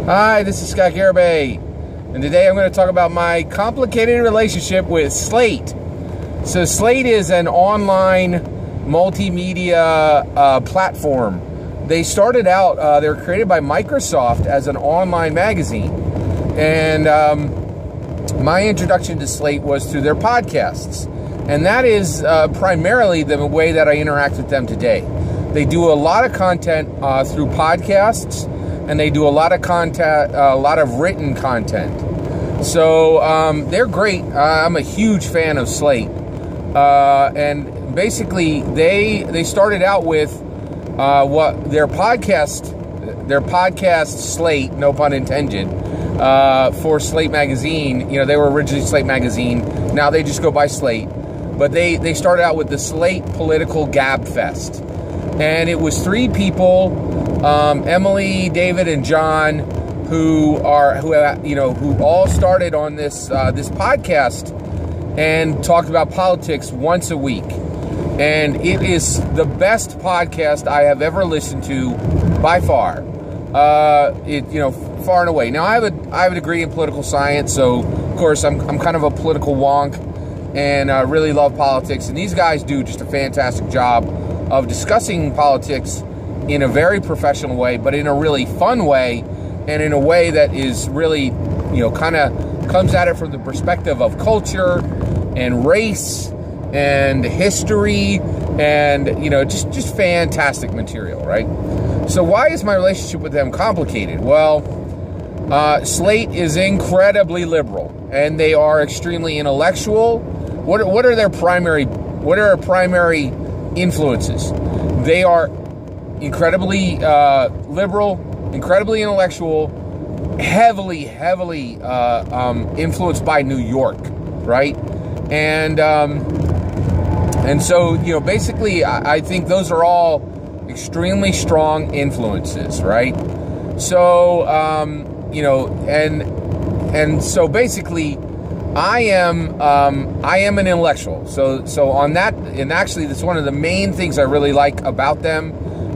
Hi, this is Scott Garibay, and today I'm going to talk about my complicated relationship with Slate. So Slate is an online multimedia platform. They started out, they were created by Microsoft as an online magazine, and my introduction to Slate was through their podcasts, and that is primarily the way that I interact with them today. They do a lot of content through podcasts, and they do a lot of content, a lot of written content. So they're great. I'm a huge fan of Slate, and basically they started out with what their podcast Slate, no pun intended, for Slate magazine. You know, they were originally Slate magazine. Now they just go by Slate, but they started out with the Slate Political Gab Fest, and it was three people. Emily, David, and John, who all started on this podcast and talked about politics once a week, and it is the best podcast I have ever listened to by far. Far and away. Now I have a degree in political science, so of course I'm kind of a political wonk, and really love politics. And these guys do just a fantastic job of discussing politics in a very professional way, but in a really fun way, and in a way that is really, kind of comes at it from the perspective of culture and race and history and, just fantastic material, right? So why is my relationship with them complicated? Well, Slate is incredibly liberal, and they are extremely intellectual. What are their primary influences? They are incredibly liberal, incredibly intellectual, heavily influenced by New York, right? And so basically, I think those are all extremely strong influences, right? So and so basically, I am an intellectual. So on that, and actually, that's one of the main things I really like about them.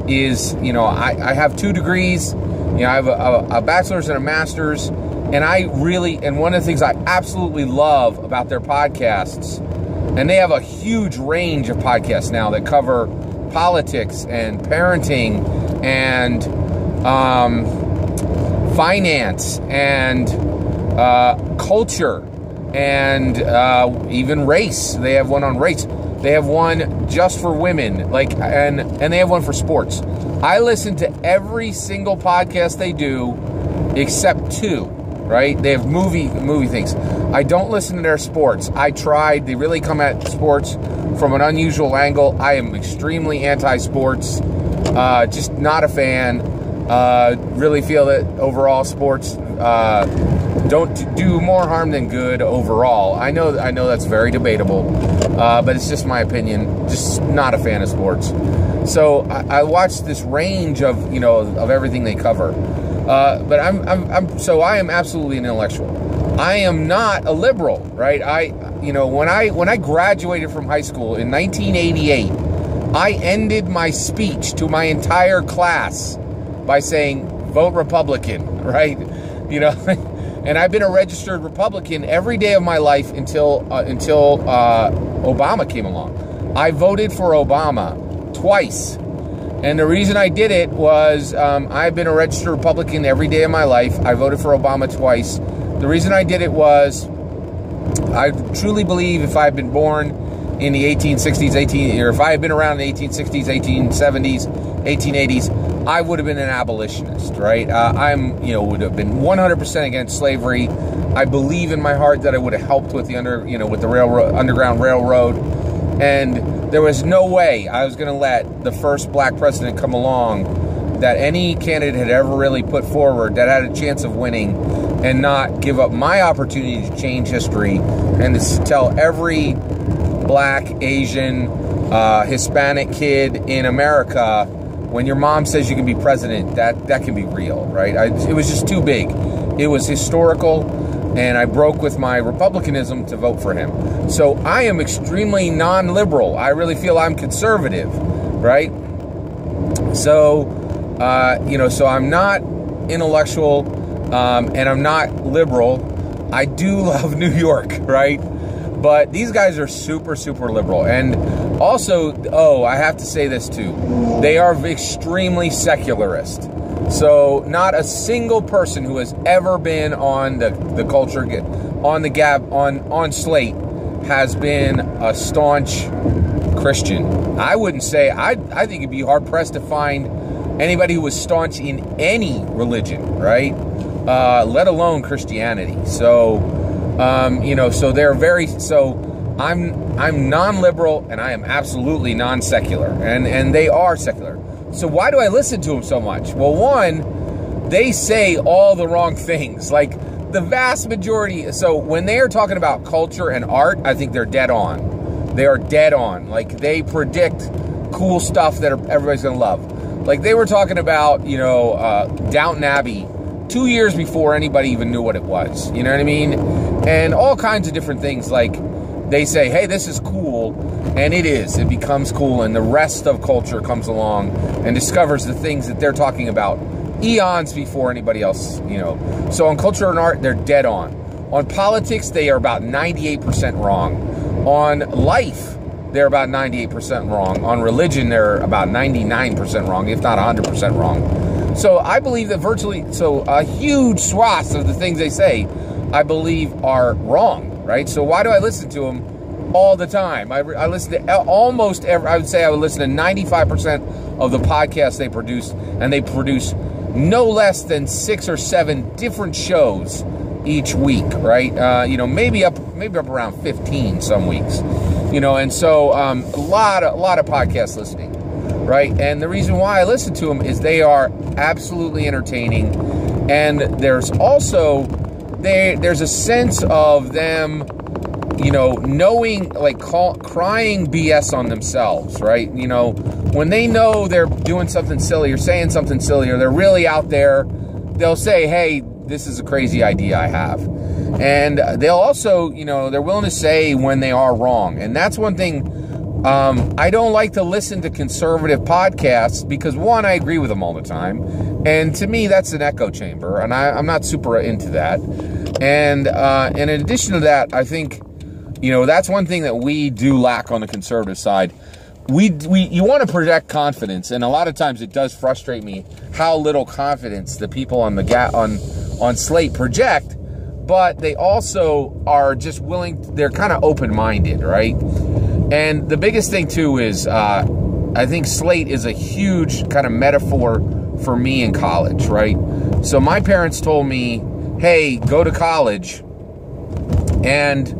Is, I have 2 degrees, I have a bachelor's and a master's, and one of the things I absolutely love about their podcasts, and they have a huge range of podcasts now that cover politics and parenting and finance and culture and even race. They have one on race. They have one just for women, and they have one for sports. I listen to every single podcast they do, except 2, right? They have movie things. I don't listen to their sports. I tried. They really come at sports from an unusual angle. I am extremely anti-sports, just not a fan. Really feel that overall sports don't do more harm than good overall. I know that's very debatable, but it's just my opinion. Just not a fan of sports. So I watch this range of everything they cover. But I am absolutely an intellectual. I am not a liberal, right? When I graduated from high school in 1988, I ended my speech to my entire class by saying, "Vote Republican," right? And I've been a registered Republican every day of my life until Obama came along. I voted for Obama twice. And the reason I did it was I've been a registered Republican every day of my life. I voted for Obama twice. The reason I did it was I truly believe if I had been born in the 1860s, or if I had been around in the 1860s, 1870s, 1880s, I would have been an abolitionist, right? Would have been 100% against slavery. I believe in my heart that I would have helped with the Underground Railroad, and there was no way I was going to let the first black president come along that any candidate had ever really put forward that had a chance of winning, and not give up my opportunity to change history and to tell every black, Asian, Hispanic kid in America, when your mom says you can be president, that can be real, right? It was just too big. It was historical, and I broke with my Republicanism to vote for him. So I am extremely non-liberal. I really feel I'm conservative, right? So, so I'm not intellectual. and I'm not liberal. I do love New York, right? But these guys are super, super liberal. And also, I have to say this too. They are extremely secularist. So not a single person who has ever been on the culture, on the Gab, on Slate has been a staunch Christian. I wouldn't say, I think it'd be hard pressed to find anybody who was staunch in any religion, right? Let alone Christianity. So, so they're I'm non-liberal and I am absolutely non-secular, and they are secular. So why do I listen to them so much? Well, one, they say all the wrong things, like the vast majority. So when they are talking about culture and art, I think they're dead on. They are dead on. Like, they predict cool stuff that everybody's going to love. Like, they were talking about, Downton Abbey 2 years before anybody even knew what it was. You know what I mean? And all kinds of different things. Like, they say, hey, this is cool. And it is. It becomes cool. And the rest of culture comes along and discovers the things that they're talking about eons before anybody else, So on culture and art, they're dead on. On politics, they are about 98% wrong. On life, they're about 98% wrong. On religion, they're about 99% wrong, if not 100% wrong. So I believe that a huge swath of the things they say, I believe are wrong, right? So why do I listen to them all the time? I listen to almost I would say I would listen to 95% of the podcasts they produce, and they produce no less than 6 or 7 different shows each week, right? Maybe up around 15 some weeks, and so a lot of podcast listening, right? And the reason why I listen to them is they are absolutely entertaining, and there's also there's a sense of them, knowing, like, crying BS on themselves, right? When they know they're doing something silly or saying something silly, or they're really out there, they'll say, hey, this is a crazy idea I have. And they'll also, they're willing to say when they are wrong. And that's one thing. I don't like to listen to conservative podcasts because, one, I agree with them all the time. And to me, that's an echo chamber. And I'm not super into that. And in addition to that, I think, that's one thing that we do lack on the conservative side. You want to project confidence, and a lot of times it does frustrate me how little confidence the people on on Slate project, but they also are just willing. They're kind of open-minded, right? And the biggest thing too is I think Slate is a huge kind of metaphor for me in college, right? So my parents told me, hey, go to college and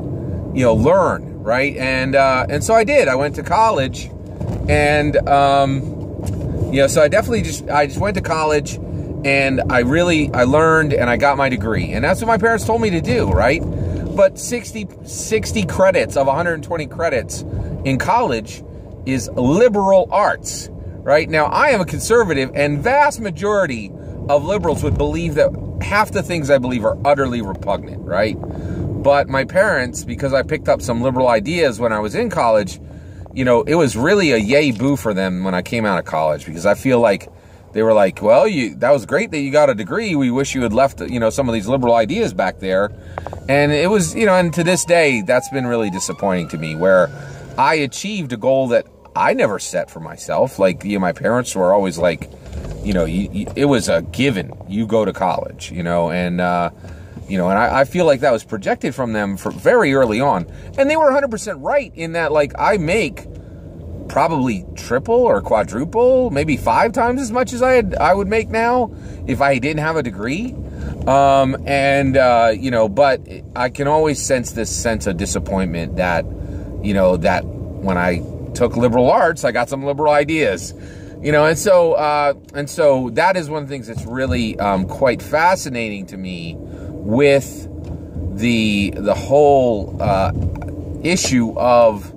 learn, right? And so I did. I went to college. And, so I just went to college, and I learned, and I got my degree. And that's what my parents told me to do, right? But 60 credits of 120 credits in college is liberal arts, right? Now, I am a conservative, and vast majority of liberals would believe that half the things I believe are utterly repugnant, right? But my parents, because I picked up some liberal ideas when I was in college, it was really a yay boo for them when I came out of college, because I feel like they were like, well, that was great that you got a degree. We wish you had left, some of these liberal ideas back there. And it was, and to this day, that's been really disappointing to me, where I achieved a goal that I never set for myself. Like, my parents were always like, it was a given. You go to college, and I feel like that was projected from them very early on. And they were 100% right in that, like, I make probably triple or quadruple, maybe 5 times as much as I would make now if I didn't have a degree. But I can always sense this sense of disappointment that, that when I took liberal arts, I got some liberal ideas. And so that is one of the things that's really quite fascinating to me with the whole issue of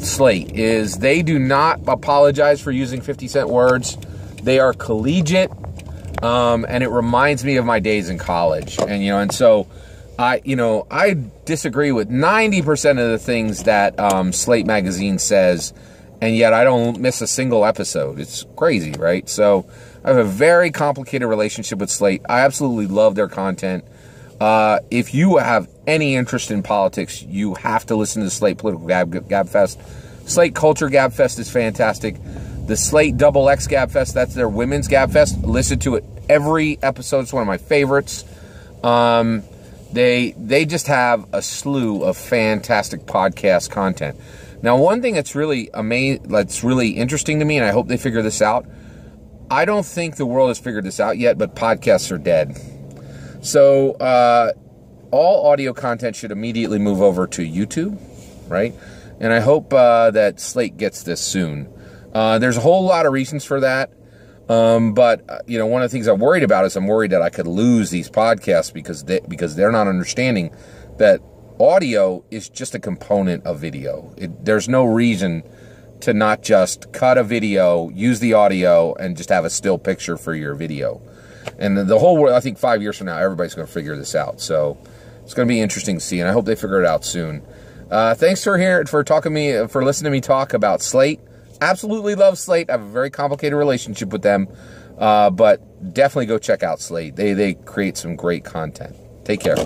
Slate is they do not apologize for using 50-cent words. They are collegiate, and it reminds me of my days in college. And so I disagree with 90% of the things that Slate magazine says, and yet I don't miss a single episode. It's crazy, right? So I have a very complicated relationship with Slate. I absolutely love their content. If you have any interest in politics, you have to listen to the Slate Political Gabfest. Slate Culture Gabfest is fantastic. The Slate XX Gabfest, that's their women's Gabfest. Listen to it every episode. It's one of my favorites. They just have a slew of fantastic podcast content. Now, one thing that's really interesting to me, and I hope they figure this out, I don't think the world has figured this out yet, but podcasts are dead. So all audio content should immediately move over to YouTube, right? And I hope that Slate gets this soon. There's a whole lot of reasons for that. But you know, one of the things I'm worried about is I'm worried that I could lose these podcasts because they're not understanding that audio is just a component of video. There's no reason to not just cut a video, use the audio, and just have a still picture for your video. And the whole world, I think 5 years from now, everybody's going to figure this out. So it's going to be interesting to see, and I hope they figure it out soon. Thanks for listening to me talk about Slate. Absolutely love Slate. I have a very complicated relationship with them, but definitely go check out Slate. They create some great content. Take care.